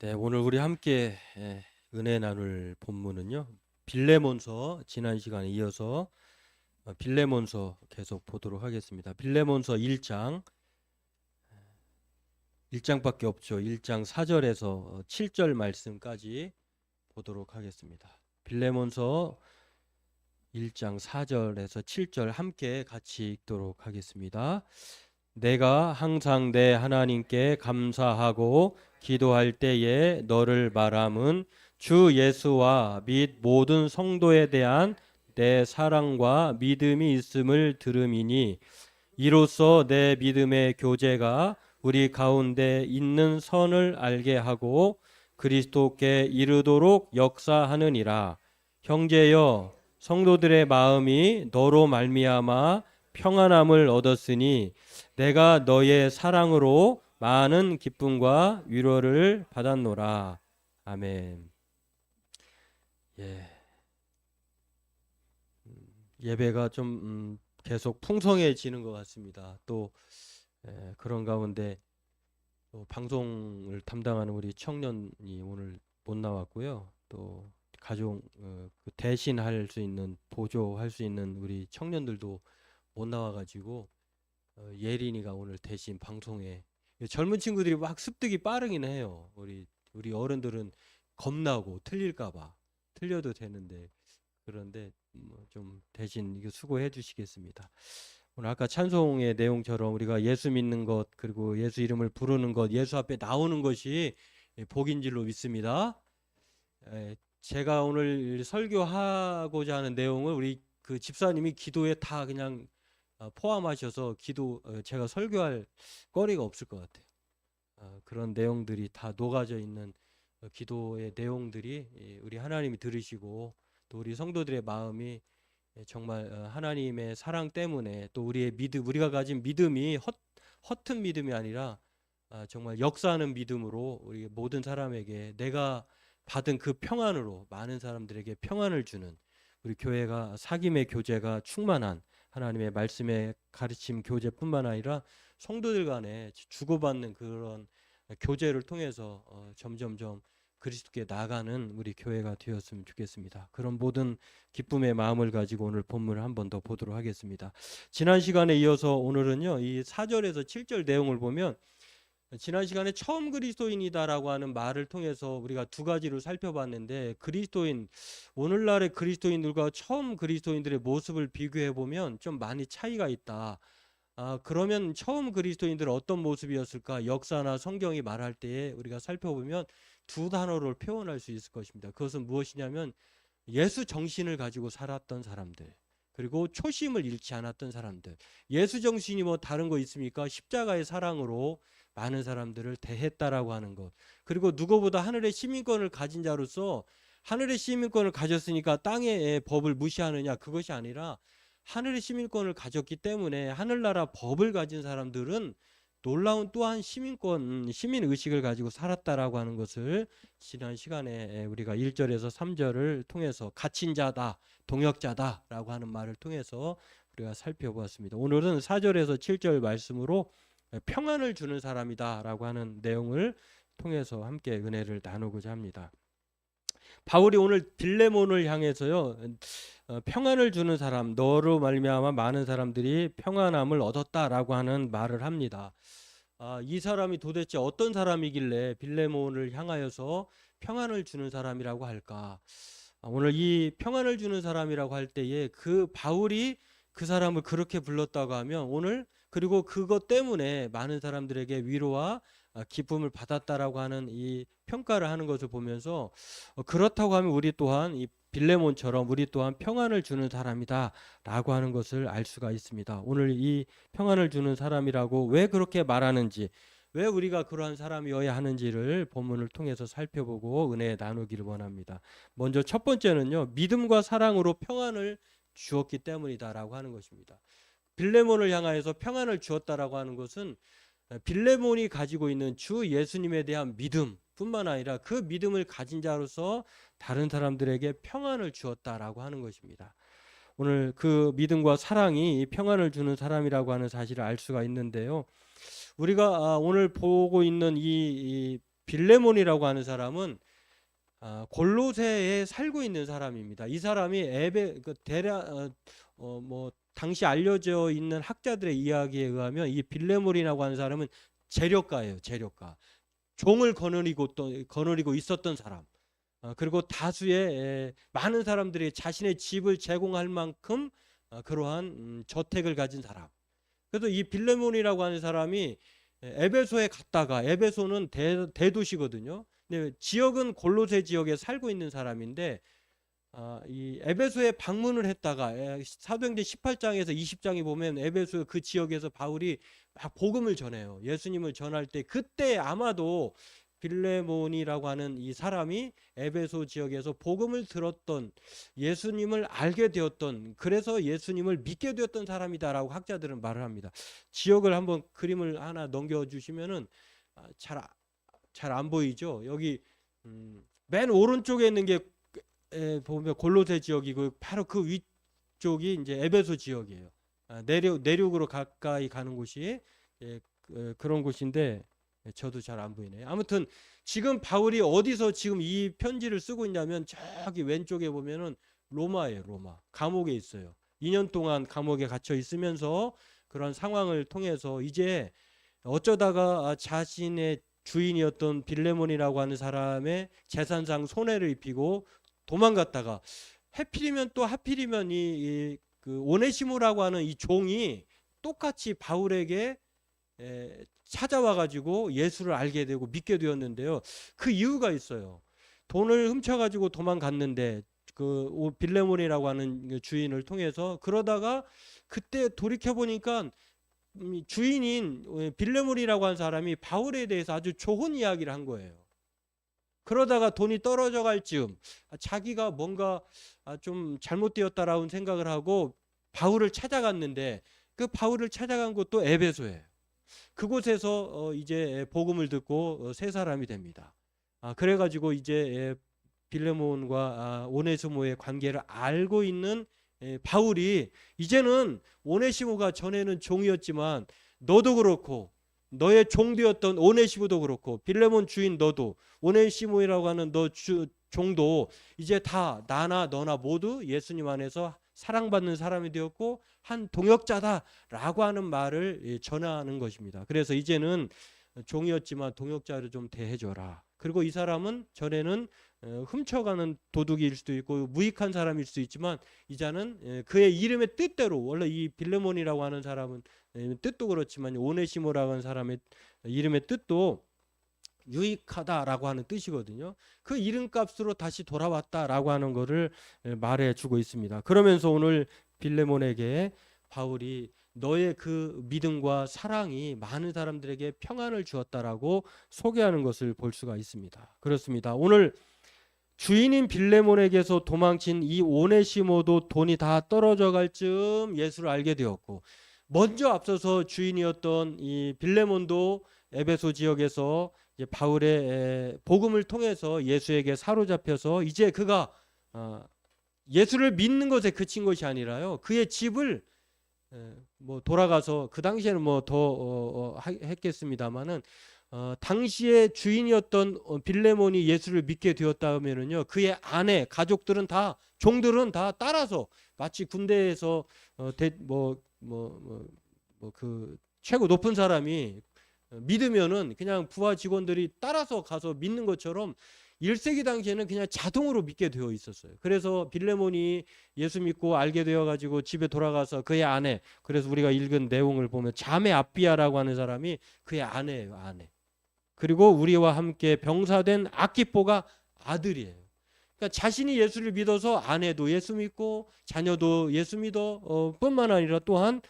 네, 오늘 우리 함께 은혜 나눌 본문은요. 빌레몬서 지난 시간에 이어서 빌레몬서 계속 보도록 하겠습니다. 빌레몬서 1장밖에 없죠. 1장 4절에서 7절 말씀까지 보도록 하겠습니다. 빌레몬서 1장 4절에서 7절 함께 같이 읽도록 하겠습니다. 내가 항상 내 하나님께 감사하고 기도할 때에 너를 바람은 주 예수와 및 모든 성도에 대한 내 사랑과 믿음이 있음을 들음이니 이로써 내 믿음의 교제가 우리 가운데 있는 선을 알게 하고 그리스도께 이르도록 역사하느니라. 형제여, 성도들의 마음이 너로 말미암아 평안함을 얻었으니 내가 너의 사랑으로 많은 기쁨과 위로를 받았노라. 아멘. 예. 예배가 좀 계속 풍성해지는 것 같습니다. 또 그런 가운데 또 방송을 담당하는 우리 청년이 오늘 못 나왔고요. 또 가족 그 대신할 수 있는 보조할 수 있는 우리 청년들도 못 나와가지고 예린이가 오늘 대신 방송에 젊은 친구들이 막 습득이 빠르긴 해요. 우리 어른들은 겁나고 틀릴까봐 틀려도 되는데 그런데 좀 대신 이거 수고해 주시겠습니다. 오늘 아까 찬송의 내용처럼 우리가 예수 믿는 것 그리고 예수 이름을 부르는 것 예수 앞에 나오는 것이 복인 줄로 믿습니다. 제가 오늘 설교하고자 하는 내용을 우리 그 집사님이 기도에 다 그냥 포함하셔서 제가 설교할 거리가 없을 것 같아요. 그런 내용들이 다 녹아져 있는 기도의 내용들이 우리 하나님이 들으시고 또 우리 성도들의 마음이 정말 하나님의 사랑 때문에 또 우리의 믿음, 우리가 가진 믿음이 허튼 믿음이 아니라 정말 역사하는 믿음으로 우리 모든 사람에게 내가 받은 그 평안으로 많은 사람들에게 평안을 주는 우리 교회가 사귐의 교제가 충만한 하나님의 말씀의 가르침 교제뿐만 아니라 성도들 간에 주고받는 그런 교제를 통해서 점점점 그리스도께 나아가는 우리 교회가 되었으면 좋겠습니다. 그런 모든 기쁨의 마음을 가지고 오늘 본문을 한 번 더 보도록 하겠습니다. 지난 시간에 이어서 오늘은요, 이 4절에서 7절 내용을 보면 지난 시간에 처음 그리스도인이다라고 하는 말을 통해서 우리가 두 가지로 살펴봤는데 오늘날의 그리스도인들과 처음 그리스도인들의 모습을 비교해 보면 좀 많이 차이가 있다. 그러면 처음 그리스도인들은 어떤 모습이었을까? 역사나 성경이 말할 때에 우리가 살펴보면 두 단어로 표현할 수 있을 것입니다. 그것은 무엇이냐면 예수 정신을 가지고 살았던 사람들, 그리고 초심을 잃지 않았던 사람들. 예수 정신이 뭐 다른 거 있습니까? 십자가의 사랑으로 많은 사람들을 대했다라고 하는 것. 그리고 누구보다 하늘의 시민권을 가진 자로서 하늘의 시민권을 가졌으니까 땅의 법을 무시하느냐? 그것이 아니라 하늘의 시민권을 가졌기 때문에 하늘나라 법을 가진 사람들은 놀라운 또한 시민 의식을 가지고 살았다라고 하는 것을 지난 시간에 우리가 1절에서 3절을 통해서 갇힌 자다, 동역자다라고 하는 말을 통해서 우리가 살펴보았습니다. 오늘은 4절에서 7절 말씀으로 평안을 주는 사람이다라고 하는 내용을 통해서 함께 은혜를 나누고자 합니다. 바울이 오늘 빌레몬을 향해서요, 평안을 주는 사람, 너로 말미암아 많은 사람들이 평안함을 얻었다라고 하는 말을 합니다. 이 사람이 도대체 어떤 사람이길래 빌레몬을 향하여서 평안을 주는 사람이라고 할까? 오늘 이 평안을 주는 사람이라고 할 때에 그 바울이 그 사람을 그렇게 불렀다고 하면 오늘 그리고 그것 때문에 많은 사람들에게 위로와 기쁨을 받았다라고 하는 이 평가를 하는 것을 보면서 그렇다고 하면 우리 또한 이 빌레몬처럼 우리 또한 평안을 주는 사람이다라고 하는 것을 알 수가 있습니다. 오늘 이 평안을 주는 사람이라고 왜 그렇게 말하는지, 왜 우리가 그러한 사람이어야 하는지를 본문을 통해서 살펴보고 은혜 나누기를 원합니다. 먼저 첫 번째는요, 믿음과 사랑으로 평안을 주었기 때문이다라고 하는 것입니다. 빌레몬을 향하여서 평안을 주었다라고 하는 것은 빌레몬이 가지고 있는 주 예수님에 대한 믿음뿐만 아니라 그 믿음을 가진 자로서 다른 사람들에게 평안을 주었다라고 하는 것입니다. 오늘 그 믿음과 사랑이 평안을 주는 사람이라고 하는 사실을 알 수가 있는데요. 우리가 오늘 보고 있는 이 빌레몬이라고 하는 사람은 골로새에 살고 있는 사람입니다. 이 사람이 당시 알려져 있는 학자들의 이야기에 의하면 이 빌레몬이라고 하는 사람은 재력가예요. 재력가. 종을 거느리고 있었던 사람. 그리고 다수의 많은 사람들이 자신의 집을 제공할 만큼 그러한 저택을 가진 사람. 그래서 이 빌레몬이라고 하는 사람이 에베소에 갔다가, 에베소는 대도시거든요. 근데 지역은 골로새 지역에 살고 있는 사람인데 이 에베소에 방문을 했다가 사도행전 18장에서 20장에 보면 에베소 그 지역에서 바울이 복음을 전해요. 예수님을 전할 때 그때 아마도 빌레몬이라고 하는 이 사람이 에베소 지역에서 복음을 들었던, 예수님을 알게 되었던, 그래서 예수님을 믿게 되었던 사람이다라고 학자들은 말을 합니다. 지역을 한번 그림을 하나 넘겨주시면은 잘 안 보이죠? 여기 맨 오른쪽에 있는 게 보면 골로새 지역이고 바로 그 위쪽이 이제 에베소 지역이에요. 내륙으로 가까이 가는 곳이 그런 곳인데 저도 잘 안 보이네요. 아무튼 지금 바울이 어디서 지금 이 편지를 쓰고 있냐면 저기 왼쪽에 보면은 로마예요. 로마. 감옥에 있어요. 2년 동안 감옥에 갇혀 있으면서 그런 상황을 통해서 이제 어쩌다가 자신의 주인이었던 빌레몬이라고 하는 사람의 재산상 손해를 입히고 도망갔다가 하필이면 그 오네시모라고 하는 이 종이 똑같이 바울에게 찾아와 가지고 예수를 알게 되고 믿게 되었는데요. 그 이유가 있어요. 돈을 훔쳐 가지고 도망갔는데 그 빌레몬이라고 하는 주인을 통해서, 그러다가 그때 돌이켜 보니까 주인인 빌레몬이라고 하는 사람이 바울에 대해서 아주 좋은 이야기를 한 거예요. 그러다가 돈이 떨어져 갈 즈음 자기가 뭔가 좀 잘못되었다라는 생각을 하고 바울을 찾아갔는데, 그 바울을 찾아간 곳도 에베소예요. 그곳에서 이제 복음을 듣고 새 사람이 됩니다. 그래가지고 이제 빌레몬과 오네시모의 관계를 알고 있는 바울이 이제는 오네시모가 전에는 종이었지만 너도 그렇고 너의 종되었던 오네시모도 그렇고 빌레몬 주인 너도, 오네시모라고 하는 너 종도 이제 다 나나 너나 모두 예수님 안에서 사랑받는 사람이 되었고 한 동역자다라고 하는 말을 전하는 것입니다. 그래서 이제는 종이었지만 동역자를 좀 대해줘라. 그리고 이 사람은 전에는 훔쳐가는 도둑일 수도 있고 무익한 사람일 수도 있지만 이제는 그의 이름의 뜻대로, 원래 이 빌레몬이라고 하는 사람은 뜻도 그렇지만 오네시모라고 하는 사람의 이름의 뜻도 유익하다라고 하는 뜻이거든요. 그 이름값으로 다시 돌아왔다라고 하는 것을 말해주고 있습니다. 그러면서 오늘 빌레몬에게 바울이 너의 그 믿음과 사랑이 많은 사람들에게 평안을 주었다라고 소개하는 것을 볼 수가 있습니다. 그렇습니다. 오늘 주인인 빌레몬에게서 도망친 이 오네시모도 돈이 다 떨어져 갈 즈음 예수를 알게 되었고, 먼저 앞서서 주인이었던 이 빌레몬도 에베소 지역에서 이제 바울의 복음을 통해서 예수에게 사로잡혀서 이제 그가 예수를 믿는 것에 그친 것이 아니라요, 그의 집을 뭐 돌아가서, 그 당시에는 뭐 더 했겠습니다마는 당시의 주인이었던 빌레몬이 예수를 믿게 되었다면은요, 그의 아내, 가족들은 다, 종들은 다 따라서, 마치 군대에서 그 최고 높은 사람이 믿으면은 그냥 부하 직원들이 따라서 가서 믿는 것처럼 1세기 당시에는 그냥 자동으로 믿게 되어 있었어요. 그래서 빌레몬이 예수 믿고 알게 되어 가지고 집에 돌아가서 그의 아내, 그래서 우리가 읽은 내용을 보면 자매 아비아라고 하는 사람이 그의 아내예요. 아내. 그리고 우리와 함께 병사된 아키포가 아들이에요. 그러니까 자신이 예수를 믿어서 아내도 예수 믿고 자녀도 예수 믿어 뿐만 아니라 또한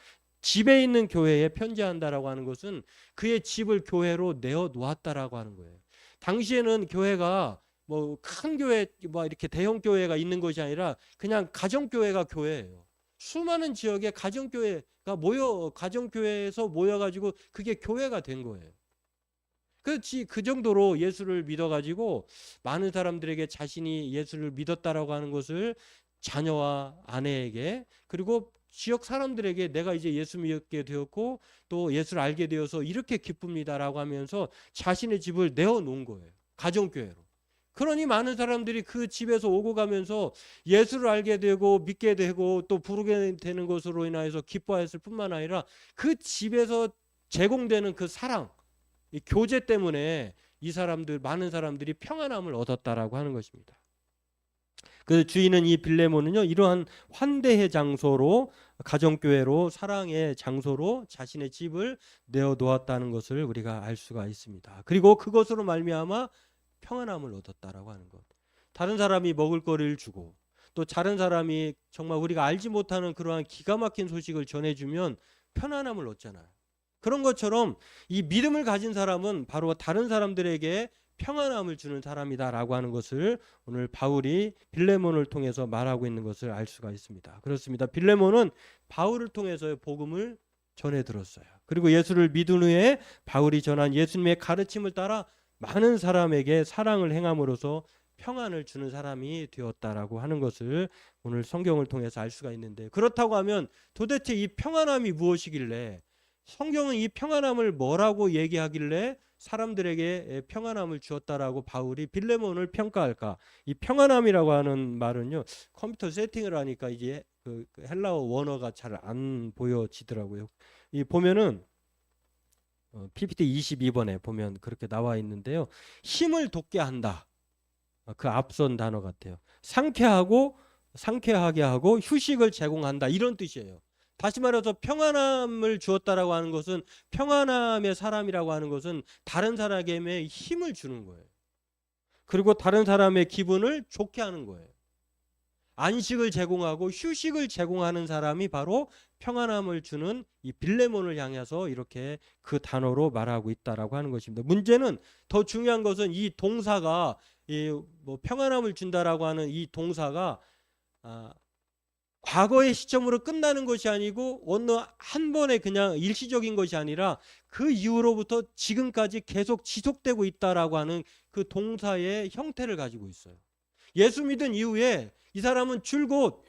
집에 있는 교회에 편지한다라고 하는 것은 그의 집을 교회로 내어 놓았다라고 하는 거예요. 당시에는 교회가 뭐 큰 교회, 뭐 이렇게 대형 교회가 있는 것이 아니라 그냥 가정 교회가 교회예요. 수많은 지역에 가정 교회가 가정 교회에서 모여 가지고 그게 교회가 된 거예요. 그 정도로 예수를 믿어 가지고 많은 사람들에게 자신이 예수를 믿었다라고 하는 것을 자녀와 아내에게, 그리고 지역 사람들에게 내가 이제 예수 믿게 되었고 또 예수를 알게 되어서 이렇게 기쁩니다라고 하면서 자신의 집을 내어놓은 거예요. 가정교회로. 그러니 많은 사람들이 그 집에서 오고 가면서 예수를 알게 되고 믿게 되고 또 부르게 되는 것으로 인하여서 기뻐했을 뿐만 아니라 그 집에서 제공되는 그 사랑, 이 교제 때문에 이 사람들, 많은 사람들이 평안함을 얻었다라고 하는 것입니다. 그 주인은 이 빌레몬은요, 이러한 환대의 장소로, 가정교회로, 사랑의 장소로 자신의 집을 내어 놓았다는 것을 우리가 알 수가 있습니다. 그리고 그것으로 말미암아 평안함을 얻었다라고 하는 것. 다른 사람이 먹을 거리를 주고 또 다른 사람이 정말 우리가 알지 못하는 그러한 기가 막힌 소식을 전해주면 편안함을 얻잖아요. 그런 것처럼 이 믿음을 가진 사람은 바로 다른 사람들에게 평안함을 주는 사람이다라고 하는 것을 오늘 바울이 빌레몬을 통해서 말하고 있는 것을 알 수가 있습니다. 그렇습니다. 빌레몬은 바울을 통해서 복음을 전해 들었어요. 그리고 예수를 믿은 후에 바울이 전한 예수님의 가르침을 따라 많은 사람에게 사랑을 행함으로써 평안을 주는 사람이 되었다라고 하는 것을 오늘 성경을 통해서 알 수가 있는데, 그렇다고 하면 도대체 이 평안함이 무엇이길래, 성경은 이 평안함을 뭐라고 얘기하길래 사람들에게 평안함을 주었다라고 바울이 빌레몬을 평가할까? 이 평안함이라고 하는 말은요, 컴퓨터 세팅을 하니까 이제 그 헬라어 원어가 잘 안 보여지더라고요. 이 보면은 PPT 22번에 보면 그렇게 나와 있는데요. 힘을 돋게 한다. 그 앞선 단어 같아요. 상쾌하게 하고 휴식을 제공한다. 이런 뜻이에요. 다시 말해서 평안함을 주었다라고 하는 것은, 평안함의 사람이라고 하는 것은 다른 사람에게 힘을 주는 거예요. 그리고 다른 사람의 기분을 좋게 하는 거예요. 안식을 제공하고 휴식을 제공하는 사람이 바로 평안함을 주는 이 빌레몬을 향해서 이렇게 그 단어로 말하고 있다라고 하는 것입니다. 문제는, 더 중요한 것은 이 동사가, 평안함을 준다라고 하는 이 동사가 과거의 시점으로 끝나는 것이 아니고 어느 한 번에 그냥 일시적인 것이 아니라 그 이후로부터 지금까지 계속 지속되고 있다라고 하는 그 동사의 형태를 가지고 있어요. 예수 믿은 이후에 이 사람은 줄곧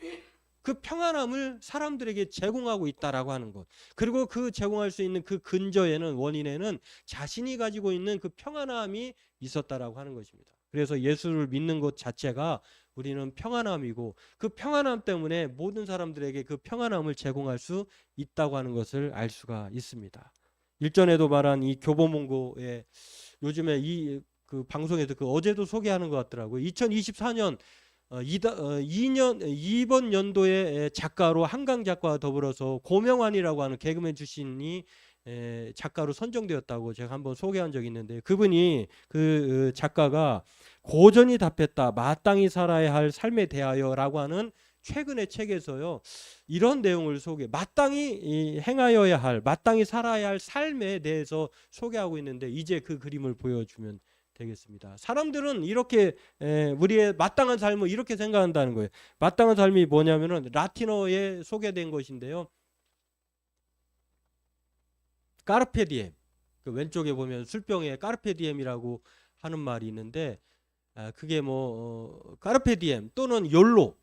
그 평안함을 사람들에게 제공하고 있다라고 하는 것, 그리고 그 제공할 수 있는 그 근저에는, 원인에는 자신이 가지고 있는 그 평안함이 있었다라고 하는 것입니다. 그래서 예수를 믿는 것 자체가 우리는 평안함이고, 그 평안함 때문에 모든 사람들에게 그 평안함을 제공할 수 있다고 하는 것을 알 수가 있습니다. 일전에도 말한 이 교보문고에 요즘에 그 방송에서 어제도 소개하는 것 같더라고요. 2024년 이번 연도의 작가로 한강 작가와 더불어서 고명환이라고 하는 개그맨 출신이 작가로 선정되었다고 제가 한번 소개한 적이 있는데, 그분이, 그 작가가 고전히 답했다, 마땅히 살아야 할 삶에 대하여라고 하는 최근의 책에서요, 이런 내용을 마땅히 행하여야 할, 마땅히 살아야 할 삶에 대해서 소개하고 있는데, 이제 그 그림을 보여주면 되겠습니다. 사람들은 이렇게 우리의 마땅한 삶을 이렇게 생각한다는 거예요. 마땅한 삶이 뭐냐면은 라틴어에 소개된 것인데요, 까르페디엠. 그 왼쪽에 보면 술병에 까르페디엠이라고 하는 말이 있는데, 그게 까르페디엠 또는 욜로,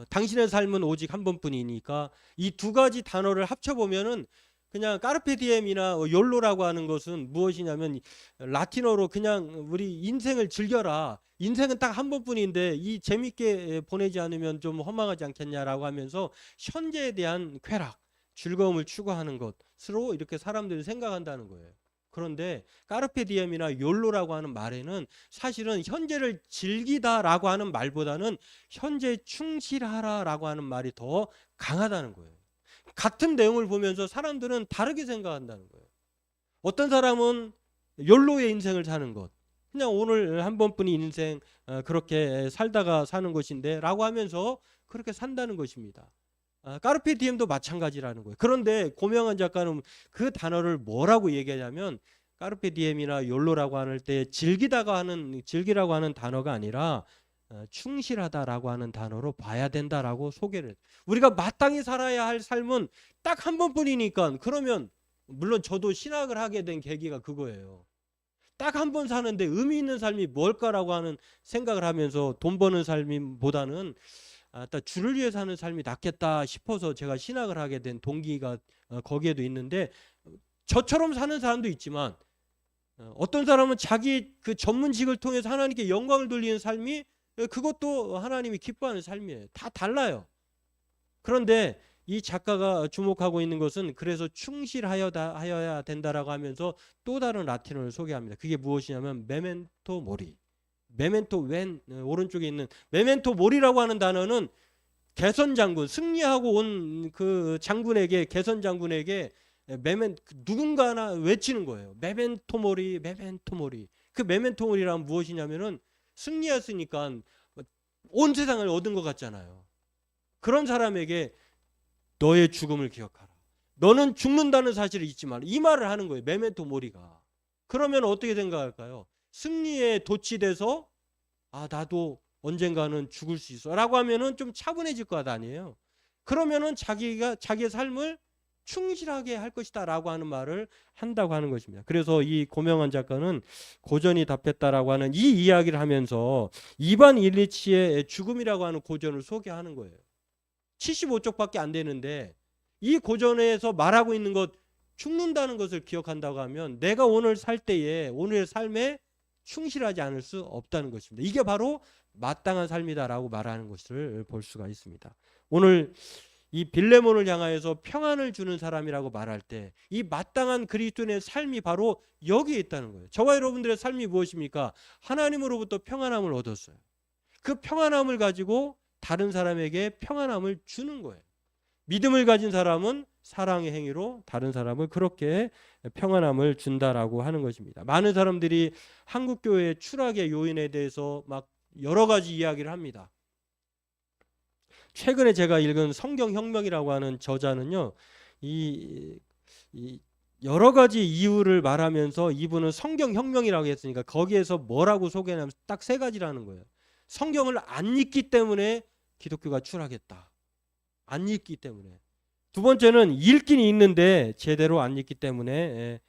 당신의 삶은 오직 한 번뿐이니까, 이 두 가지 단어를 합쳐보면은 그냥 까르페디엠이나 욜로라고 하는 것은 무엇이냐면, 라틴어로 그냥 우리 인생을 즐겨라, 인생은 딱 한 번뿐인데 이 재밌게 보내지 않으면 좀 허망하지 않겠냐라고 하면서 현재에 대한 쾌락, 즐거움을 추구하는 것으로 이렇게 사람들이 생각한다는 거예요. 그런데 까르페디엠이나 욜로라고 하는 말에는 사실은 현재를 즐기다라고 하는 말보다는 현재에 충실하라라고 하는 말이 더 강하다는 거예요. 같은 내용을 보면서 사람들은 다르게 생각한다는 거예요. 어떤 사람은 욜로의 인생을 사는 것, 그냥 오늘 한 번뿐인 인생 그렇게 살다가 사는 것인데 라고 하면서 그렇게 산다는 것입니다. 까르페 디엠도 마찬가지라는 거예요. 그런데 고명환 작가는 그 단어를 뭐라고 얘기하냐면, 까르페 디엠이나 욜로라고 할 때 즐기라고 하는 단어가 아니라 충실하다라고 하는 단어로 봐야 된다라고 소개를. 우리가 마땅히 살아야 할 삶은 딱 한 번뿐이니까, 그러면 물론 저도 신학을 하게 된 계기가 그거예요. 딱 한 번 사는데 의미 있는 삶이 뭘까라고 하는 생각을 하면서 돈 버는 삶보다는 주를 위해 사는 삶이 낫겠다 싶어서 제가 신학을 하게 된 동기가 거기에도 있는데, 저처럼 사는 사람도 있지만 어떤 사람은 자기 그 전문직을 통해서 하나님께 영광을 돌리는 삶이, 그것도 하나님이 기뻐하는 삶이에요. 다 달라요. 그런데 이 작가가 주목하고 있는 것은 그래서 충실하여야 된다라고 하면서 또 다른 라틴어를 소개합니다. 그게 무엇이냐면 메멘토 모리. 메멘토 왼 오른쪽에 있는 메멘토 모리라고 하는 단어는 개선 장군, 승리하고 온 그 장군에게, 개선 장군에게 누군가 하나 외치는 거예요. 메멘토 모리, 메멘토 모리. 그 메멘토 모리란 무엇이냐면은 승리했으니까 온 세상을 얻은 것 같잖아요. 그런 사람에게 너의 죽음을 기억하라. 너는 죽는다는 사실을 잊지 마라. 이 말을 하는 거예요. 메멘토 모리가. 그러면 어떻게 생각할까요? 승리에 도취돼서 나도 언젠가는 죽을 수 있어 라고 하면은 좀 차분해질 것 아니에요. 그러면은 자기의 삶을 충실하게 할 것이다 라고 하는 말을 한다고 하는 것입니다. 그래서 이 고명환 작가는 고전이 답했다라고 하는 이 이야기를 하면서 이반 일리치의 죽음이라고 하는 고전을 소개하는 거예요. 75쪽밖에 안 되는데 이 고전에서 말하고 있는 것, 죽는다는 것을 기억한다고 하면 내가 오늘 살 때에 오늘의 삶에 충실하지 않을 수 없다는 것입니다. 이게 바로 마땅한 삶이다라고 말하는 것을 볼 수가 있습니다. 오늘 이 빌레몬을 향하여서 평안을 주는 사람이라고 말할 때 이 마땅한 그리스도인의 삶이 바로 여기에 있다는 거예요. 저와 여러분들의 삶이 무엇입니까? 하나님으로부터 평안함을 얻었어요. 그 평안함을 가지고 다른 사람에게 평안함을 주는 거예요. 믿음을 가진 사람은 사랑의 행위로 다른 사람을 그렇게 평안함을 준다라고 하는 것입니다. 많은 사람들이 한국교회의 추락의 요인에 대해서 막 여러 가지 이야기를 합니다. 최근에 제가 읽은 성경혁명이라고 하는 저자는요, 이 여러 가지 이유를 말하면서 이분은 성경혁명이라고 했으니까 거기에서 뭐라고 소개하냐면 딱 세 가지라는 거예요. 성경을 안 읽기 때문에 기독교가 추락했다. 안 읽기 때문에. 두 번째는 읽긴 읽는데 제대로 안 읽기 때문에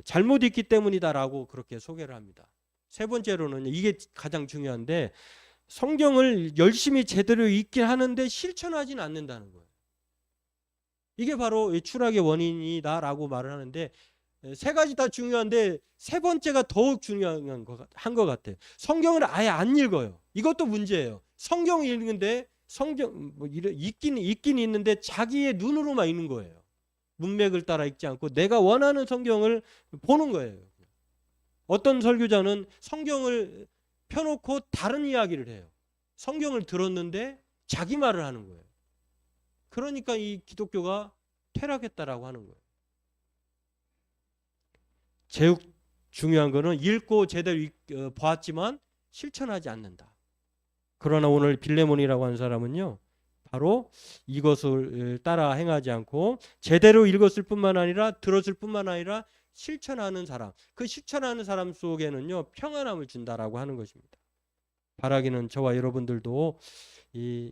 잘못 읽기 때문이다라고 그렇게 소개를 합니다. 세 번째로는 이게 가장 중요한데 성경을 열심히 제대로 읽긴 하는데 실천하지는 않는다는 거예요. 이게 바로 추락의 원인이다라고 말을 하는데 세 가지 다 중요한데 세 번째가 더욱 중요한 것 같아요. 성경을 아예 안 읽어요. 이것도 문제예요. 성경을 읽는데 읽긴 있는데 자기의 눈으로만 읽는 거예요. 문맥을 따라 읽지 않고 내가 원하는 성경을 보는 거예요. 어떤 설교자는 성경을 펴놓고 다른 이야기를 해요. 성경을 들었는데 자기 말을 하는 거예요. 그러니까 이 기독교가 퇴락했다라고 하는 거예요. 제일 중요한 거는 읽고 제대로 보았지만 실천하지 않는다. 그러나 오늘 빌레몬이라고 하는 사람은요, 바로 이것을 따라 행하지 않고 제대로 읽었을 뿐만 아니라 들었을 뿐만 아니라 실천하는 사람, 그 실천하는 사람 속에는요 평안함을 준다라고 하는 것입니다. 바라기는 저와 여러분들도 이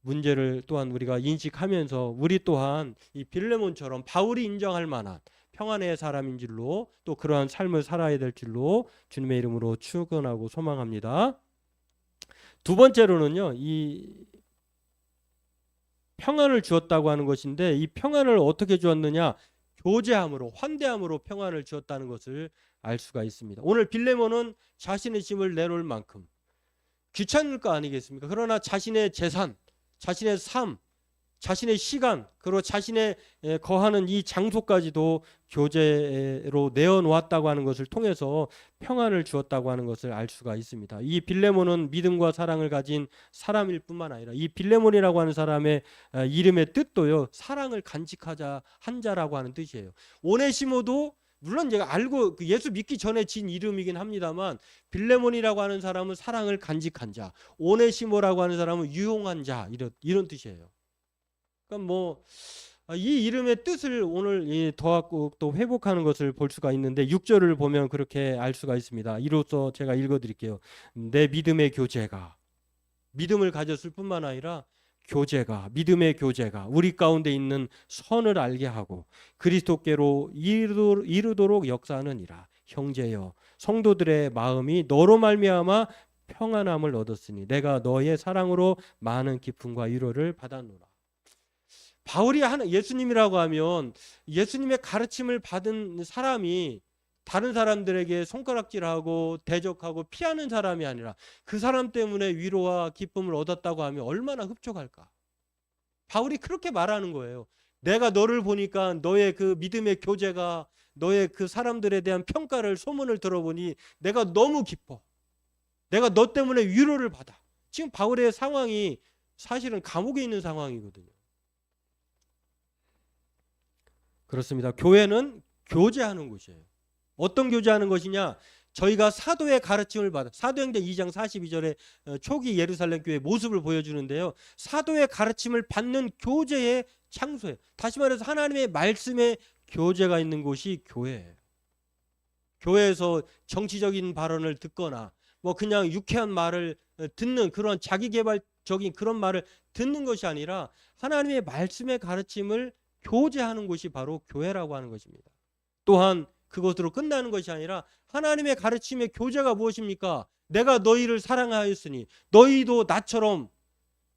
문제를 또한 우리가 인식하면서 우리 또한 이 빌레몬처럼 바울이 인정할 만한 평안의 사람인 줄로 또 그러한 삶을 살아야 될 줄로 주님의 이름으로 축원하고 소망합니다. 두 번째로는요, 이 평안을 주었다고 하는 것인데 이 평안을 어떻게 주었느냐? 교제함으로, 환대함으로 평안을 주었다는 것을 알 수가 있습니다. 오늘 빌레몬은 자신의 짐을 내놓을 만큼 귀찮을 거 아니겠습니까? 그러나 자신의 재산, 자신의 삶, 자신의 시간, 그리고 자신의 거하는 이 장소까지도 교제로 내어놓았다고 하는 것을 통해서 평안을 주었다고 하는 것을 알 수가 있습니다. 이 빌레몬은 믿음과 사랑을 가진 사람일 뿐만 아니라 이 빌레몬이라고 하는 사람의 이름의 뜻도요, 사랑을 간직하자 한 자라고 하는 뜻이에요. 오네시모도 물론 제가 알고 예수 믿기 전에 진 이름이긴 합니다만 빌레몬이라고 하는 사람은 사랑을 간직한 자, 오네시모라고 하는 사람은 유용한 자, 이런 뜻이에요. 그러니까 이 이름의 뜻을 오늘 더하고 또 회복하는 것을 볼 수가 있는데 6절을 보면 그렇게 알 수가 있습니다. 이로써 제가 읽어드릴게요. 내 믿음의 교제가, 믿음을 가졌을 뿐만 아니라 믿음의 교제가 우리 가운데 있는 선을 알게 하고 그리스도께로 이르도록 역사하느니라. 형제여, 성도들의 마음이 너로 말미암아 평안함을 얻었으니 내가 너의 사랑으로 많은 기쁨과 위로를 받았노라. 바울이 예수님이라고 하면 예수님의 가르침을 받은 사람이 다른 사람들에게 손가락질하고 대적하고 피하는 사람이 아니라 그 사람 때문에 위로와 기쁨을 얻었다고 하면 얼마나 흡족할까. 바울이 그렇게 말하는 거예요. 내가 너를 보니까 너의 그 믿음의 교제가, 너의 그 사람들에 대한 평가를, 소문을 들어보니 내가 너무 기뻐. 내가 너 때문에 위로를 받아. 지금 바울의 상황이 사실은 감옥에 있는 상황이거든요. 그렇습니다. 교회는 교제하는 곳이에요. 어떤 교제하는 것이냐? 저희가 사도의 가르침을 받아, 사도행전 2장 42절에 초기 예루살렘 교회의 모습을 보여주는데요. 사도의 가르침을 받는 교제의 장소예요. 다시 말해서 하나님의 말씀에 교제가 있는 곳이 교회예요. 교회에서 정치적인 발언을 듣거나 뭐 그냥 유쾌한 말을 듣는 그런 자기개발적인 그런 말을 듣는 것이 아니라 하나님의 말씀의 가르침을 교제하는 곳이 바로 교회라고 하는 것입니다. 또한 그것으로 끝나는 것이 아니라 하나님의 가르침의 교제가 무엇입니까? 내가 너희를 사랑하였으니 너희도 나처럼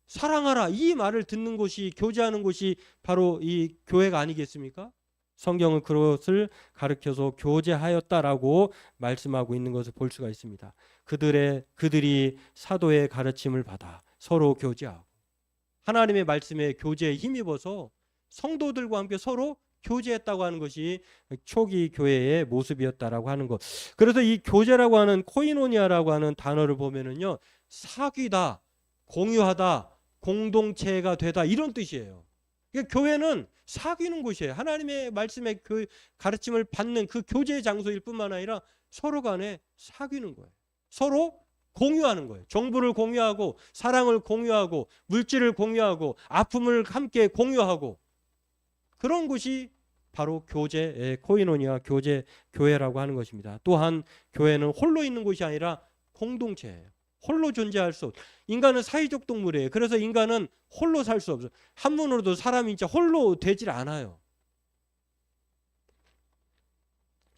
사랑하라. 이 말을 듣는 곳이, 교제하는 곳이 바로 이 교회가 아니겠습니까? 성경은 그것을 가르쳐서 교제하였다라고 말씀하고 있는 것을 볼 수가 있습니다. 그들이 사도의 가르침을 받아 서로 교제하고 하나님의 말씀에 교제에 힘입어서 성도들과 함께 서로 교제했다고 하는 것이 초기 교회의 모습이었다라고 하는 것. 그래서 이 교제라고 하는 코이노니아라고 하는 단어를 보면은요, 사귀다, 공유하다, 공동체가 되다 이런 뜻이에요. 그러니까 교회는 사귀는 곳이에요. 하나님의 말씀의 가르침을 받는 그 교제 장소일 뿐만 아니라 서로 간에 사귀는 거예요. 서로 공유하는 거예요. 정보를 공유하고 사랑을 공유하고 물질을 공유하고 아픔을 함께 공유하고 그런 곳이 바로 교제, 코이노니아, 교회라고 하는 것입니다. 또한 교회는 홀로 있는 곳이 아니라 공동체예요. 홀로 존재할 수 없어요. 인간은 사회적 동물이에요. 그래서 인간은 홀로 살 수 없어요. 한문으로도 사람이 진짜 홀로 되질 않아요.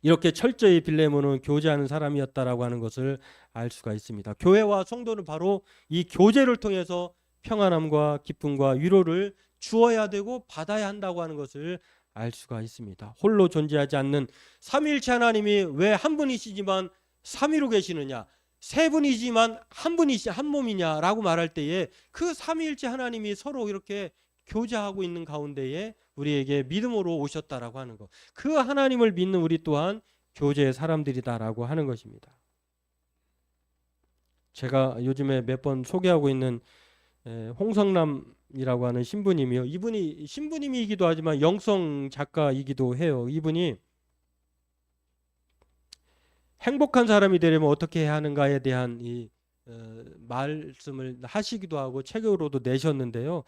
이렇게 철저히 빌레몬은 교제하는 사람이었다라고 하는 것을 알 수가 있습니다. 교회와 성도는 바로 이 교제를 통해서 평안함과 기쁨과 위로를 주어야 되고 받아야 한다고 하는 것을 알 수가 있습니다. 홀로 존재하지 않는 삼위일체 하나님이 왜 한 분이시지만 삼위로 계시느냐? 세 분이지만 한 몸이냐라고 말할 때에 그 삼위일체 하나님이 서로 이렇게 교제하고 있는 가운데에 우리에게 믿음으로 오셨다라고 하는 것. 그 하나님을 믿는 우리 또한 교제의 사람들이다라고 하는 것입니다. 제가 요즘에 몇 번 소개하고 있는 홍성남이라고 하는 신부님이요. 이분이 신부님이기도 하지만 영성 작가이기도 해요. 이분이 행복한 사람이 되려면 어떻게 해야 하는가에 대한 이 말씀을 하시기도 하고 책으로도 내셨는데요.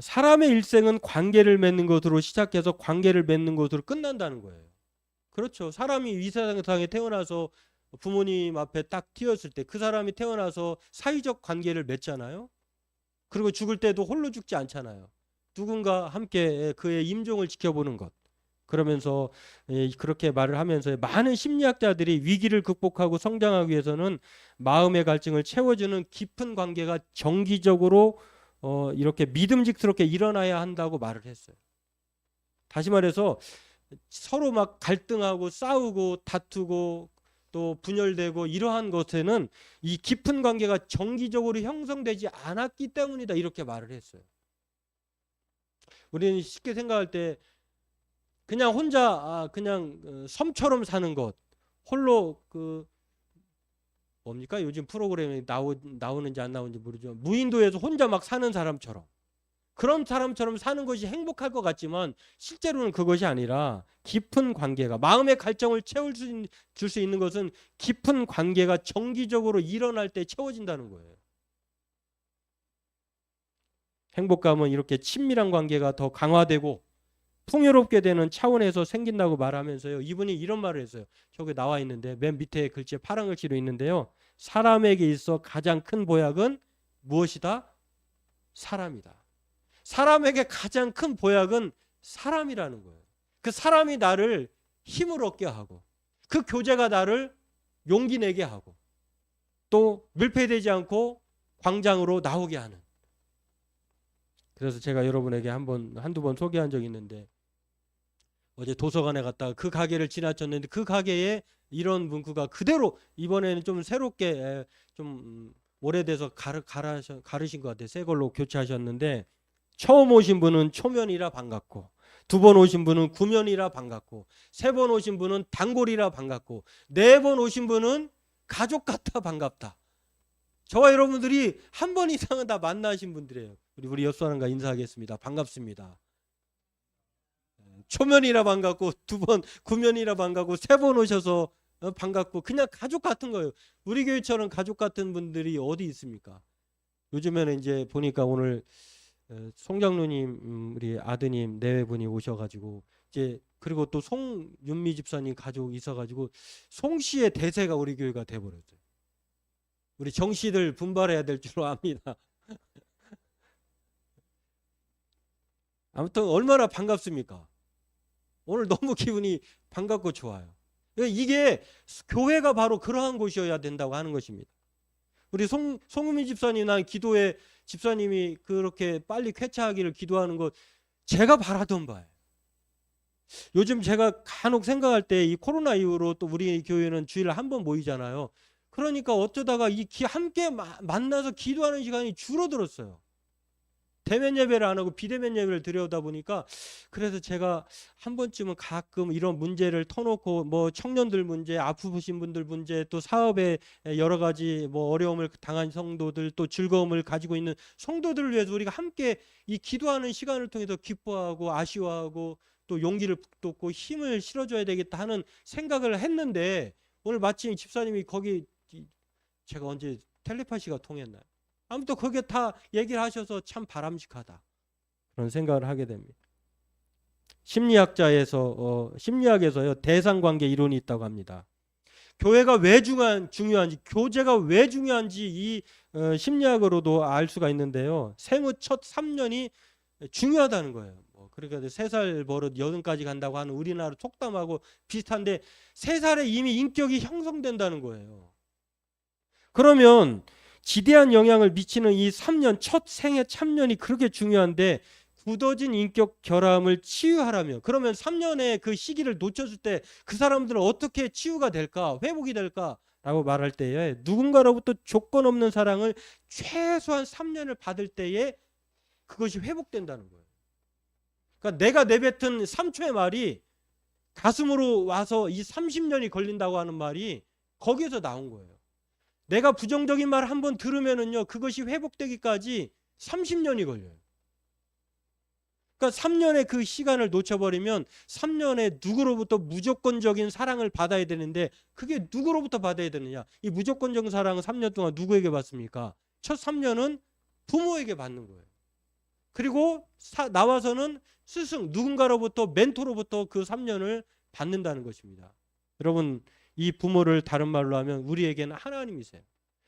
사람의 일생은 관계를 맺는 것으로 시작해서 관계를 맺는 것으로 끝난다는 거예요. 그렇죠. 사람이 이 세상에 태어나서 부모님 앞에 딱 튀었을 때 그 사람이 태어나서 사회적 관계를 맺잖아요. 그리고 죽을 때도 홀로 죽지 않잖아요. 누군가 함께 그의 임종을 지켜보는 것. 그러면서 그렇게 말을 하면서 많은 심리학자들이 위기를 극복하고 성장하기 위해서는 마음의 갈증을 채워주는 깊은 관계가 정기적으로 이렇게 믿음직스럽게 일어나야 한다고 말을 했어요. 다시 말해서 서로 막 갈등하고 싸우고 다투고 또 분열되고 이러한 것에는 이 깊은 관계가 정기적으로 형성되지 않았기 때문이다 이렇게 말을 했어요. 우리는 쉽게 생각할 때 그냥 혼자 그냥 섬처럼 사는 것, 홀로 뭡니까? 요즘 프로그램에 나오는지 안 나오는지 모르죠. 무인도에서 혼자 막 사는 사람처럼, 그런 사람처럼 사는 것이 행복할 것 같지만 실제로는 그것이 아니라 깊은 관계가, 마음의 갈증을 줄 수 있는 것은 깊은 관계가 정기적으로 일어날 때 채워진다는 거예요. 행복감은 이렇게 친밀한 관계가 더 강화되고 풍요롭게 되는 차원에서 생긴다고 말하면서요. 이분이 이런 말을 했어요. 저기 나와 있는데 맨 밑에 글씨 파란 글씨로 있는데요. 사람에게 있어 가장 큰 보약은 무엇이다? 사람이다. 사람에게 가장 큰 보약은 사람이라는 거예요. 그 사람이 나를 힘을 얻게 하고 그 교제가 나를 용기 내게 하고 또 밀폐되지 않고 광장으로 나오게 하는. 그래서 제가 여러분에게 한두 번 소개한 적이 있는데, 어제 도서관에 갔다가 그 가게를 지나쳤는데 그 가게에 이런 문구가 그대로, 이번에는 좀 새롭게 좀 오래돼서 가르신 것 같아요. 새 걸로 교체하셨는데, 처음 오신 분은 초면이라 반갑고, 두 번 오신 분은 구면이라 반갑고, 세 번 오신 분은 단골이라 반갑고, 네 번 오신 분은 가족 같아 반갑다. 저와 여러분들이 한 번 이상은 다 만나신 분들이에요. 우리 옆사람과 인사하겠습니다. 반갑습니다. 초면이라 반갑고, 두 번 구면이라 반갑고, 세 번 오셔서 반갑고, 그냥 가족 같은 거예요. 우리 교회처럼 가족 같은 분들이 어디 있습니까? 요즘에는 이제 보니까 오늘 송장로님 우리 아드님 내외분이 오셔가지고, 이제 그리고 또 송윤미 집사님 가족 있어가지고 송 씨의 대세가 우리 교회가 돼버렸어요. 우리 정 씨들 분발해야 될 줄 압니다. 아무튼 얼마나 반갑습니까? 오늘 너무 기분이 반갑고 좋아요. 이게 교회가 바로 그러한 곳이어야 된다고 하는 것입니다. 우리 송은미 집사님, 난 기도에 집사님이 그렇게 빨리 쾌차하기를 기도하는 것 제가 바라던 바예요. 요즘 제가 간혹 생각할 때 이 코로나 이후로 또 우리 교회는 주일에 한 번 모이잖아요. 그러니까 어쩌다가 함께 만나서 기도하는 시간이 줄어들었어요. 대면 예배를 안 하고 비대면 예배를 드려오다 보니까, 그래서 제가 한 번쯤은 가끔 이런 문제를 터놓고, 뭐 청년들 문제, 아프신 분들 문제, 또 사업에 여러 가지 뭐 어려움을 당한 성도들, 또 즐거움을 가지고 있는 성도들을 위해서 우리가 함께 이 기도하는 시간을 통해서 기뻐하고 아쉬워하고 또 용기를 북돋고 힘을 실어줘야 되겠다 하는 생각을 했는데, 오늘 마침 집사님이 거기, 제가 언제 텔레파시가 통했나요? 아무튼 거기에 다 얘기를 하셔서 참 바람직하다, 그런 생각을 하게 됩니다. 심리학에서요 대상관계 이론이 있다고 합니다. 교회가 왜 중요한지, 교제가 왜 중요한지 이 심리학으로도 알 수가 있는데요. 생후 첫 3년이 중요하다는 거예요. 그러니까 3살 버릇 80까지 간다고 하는 우리나라 속담하고 비슷한데, 3살에 이미 인격이 형성된다는 거예요. 그러면 지대한 영향을 미치는 이 3년, 첫 생애 참년이 그렇게 중요한데, 굳어진 인격 결함을 치유하라면, 그러면 3년의 그 시기를 놓쳤을 때 그 사람들은 어떻게 치유가 될까, 회복이 될까 라고 말할 때에, 누군가로부터 조건 없는 사랑을 최소한 3년을 받을 때에 그것이 회복된다는 거예요. 그러니까 내가 내뱉은 3초의 말이 가슴으로 와서 이 30년이 걸린다고 하는 말이 거기에서 나온 거예요. 내가 부정적인 말 한 번 들으면은요, 그것이 회복되기까지 30년이 걸려요. 그러니까 3년의 그 시간을 놓쳐버리면 3년에 누구로부터 무조건적인 사랑을 받아야 되는데, 그게 누구로부터 받아야 되느냐? 이 무조건적인 사랑은 3년 동안 누구에게 받습니까? 첫 3년은 부모에게 받는 거예요. 그리고 나와서는 스승, 누군가로부터, 멘토로부터 그 3년을 받는다는 것입니다. 여러분, 이 부모를 다른 말로 하면 우리에게는 하나님이세요.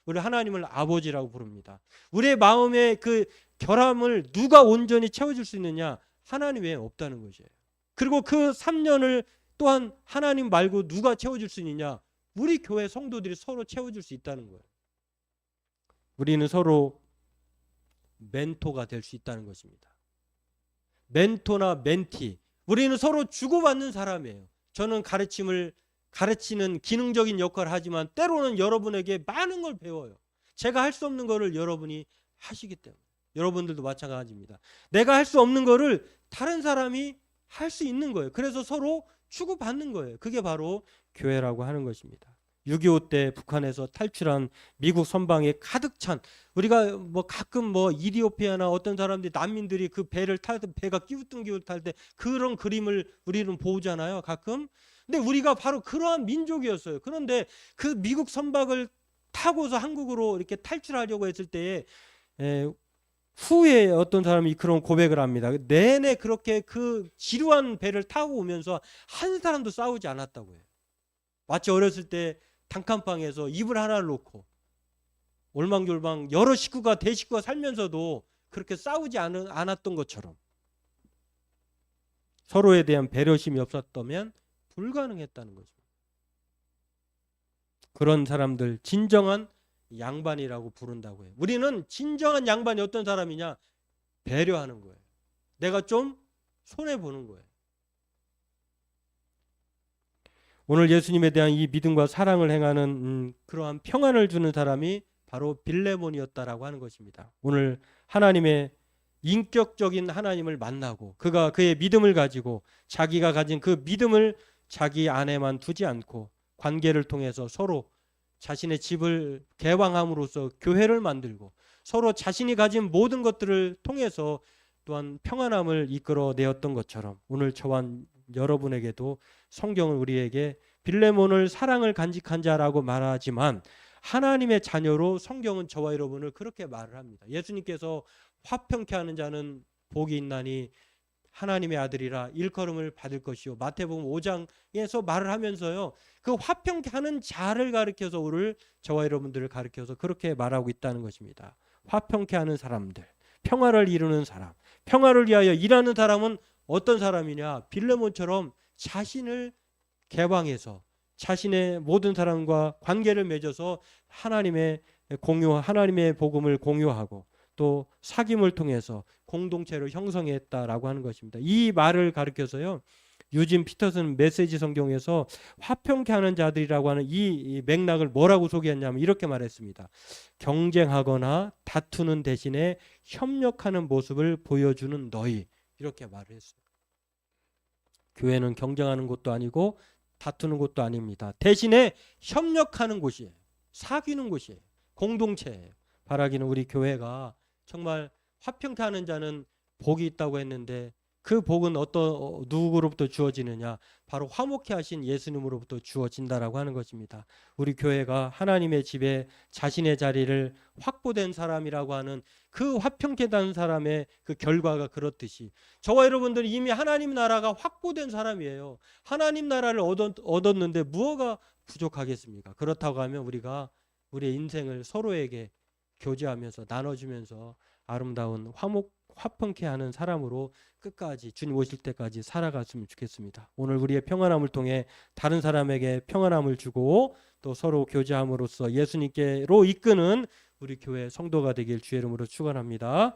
우리 하나님을 아버지라고 부릅니다. 우리의 마음의 그 결함을 누가 온전히 채워줄 수 있느냐? 하나님 외에 없다는 것이에요. 그리고 그 3년을 또한 하나님 말고 누가 채워줄 수 있느냐? 우리 교회 성도들이 서로 채워줄 수 있다는 거예요. 우리는 서로 멘토가 될 수 있다는 것입니다. 멘토나 멘티, 우리는 서로 주고받는 사람이에요. 저는 가르치는 기능적인 역할을 하지만 때로는 여러분에게 많은 걸 배워요. 제가 할 수 없는 거를 여러분이 하시기 때문에. 여러분들도 마찬가지입니다. 내가 할 수 없는 거를 다른 사람이 할 수 있는 거예요. 그래서 서로 주고받는 거예요. 그게 바로 교회라고 하는 것입니다. 6.25 때 북한에서 탈출한 미국 선방에 가득 찬, 우리가 뭐 가끔 이디오피아나 어떤 사람들이 난민들이 그 배를 탈 때 배가 기우뚱기우뚱 때 그런 그림을 우리는 보잖아요, 가끔. 근데 우리가 바로 그러한 민족이었어요. 그런데 그 미국 선박을 타고서 한국으로 이렇게 탈출하려고 했을 때에 후에 어떤 사람이 그런 고백을 합니다. 내내 그렇게 그 지루한 배를 타고 오면서 한 사람도 싸우지 않았다고 해요. 마치 어렸을 때 단칸방에서 이불 하나를 놓고 올망졸망 여러 대식구가 살면서도 그렇게 싸우지 않았던 것처럼, 서로에 대한 배려심이 없었다면 불가능했다는 거죠. 그런 사람들, 진정한 양반이라고 부른다고 해요. 우리는 진정한 양반이 어떤 사람이냐? 배려하는 거예요. 내가 좀 손해보는 거예요. 오늘 예수님에 대한 이 믿음과 사랑을 행하는 그러한 평안을 주는 사람이 바로 빌레몬이었다라고 하는 것입니다. 오늘 하나님의 인격적인 하나님을 만나고 그가 그의 믿음을 가지고 자기가 가진 그 믿음을 자기 안에만 두지 않고 관계를 통해서 서로 자신의 집을 개방함으로써 교회를 만들고 서로 자신이 가진 모든 것들을 통해서 또한 평안함을 이끌어내었던 것처럼 오늘 저와 여러분에게도 성경은 우리에게 빌레몬을 사랑을 간직한 자라고 말하지만 하나님의 자녀로 성경은 저와 여러분을 그렇게 말을 합니다. 예수님께서 화평케 하는 자는 복이 있나니 하나님의 아들이라 일컬음을 받을 것이요. 마태복음 5장에서 말을 하면서요. 그 화평케 하는 자를 가리켜서 우리를 저와 여러분들을 가리켜서 그렇게 말하고 있다는 것입니다. 화평케 하는 사람들, 평화를 이루는 사람, 평화를 위하여 일하는 사람은 어떤 사람이냐? 빌레몬처럼 자신을 개방해서 자신의 모든 사람과 관계를 맺어서 하나님의 복음을 공유하고 또 사귐을 통해서 공동체를 형성했다라고 하는 것입니다. 이 말을 가리켜서요. 유진 피터슨 메시지 성경에서 화평케 하는 자들이라고 하는 이 맥락을 뭐라고 소개했냐면 이렇게 말했습니다. 경쟁하거나 다투는 대신에 협력하는 모습을 보여주는 너희, 이렇게 말을 했어요. 교회는 경쟁하는 곳도 아니고 다투는 곳도 아닙니다. 대신에 협력하는 곳이에요. 사귀는 곳이에요. 공동체예요. 바라기는 우리 교회가 정말 화평케 하는 자는 복이 있다고 했는데 그 복은 누구로부터 주어지느냐? 바로 화목케 하신 예수님으로부터 주어진다라고 하는 것입니다. 우리 교회가 하나님의 집에 자신의 자리를 확보된 사람이라고 하는 그 화평케 하는 사람의 그 결과가 그렇듯이 저와 여러분들이 이미 하나님 나라가 확보된 사람이에요. 하나님 나라를 얻었는데 무엇가 부족하겠습니까? 그렇다고 하면 우리가 우리의 인생을 서로에게 교제하면서 나눠주면서 아름다운 화평케 하는 사람으로 끝까지 주님 오실 때까지 살아갔으면 좋겠습니다. 오늘 우리의 평안함을 통해 다른 사람에게 평안함을 주고 또 서로 교제함으로써 예수님께로 이끄는 우리 교회 성도가 되길 주의 이름으로 축원합니다.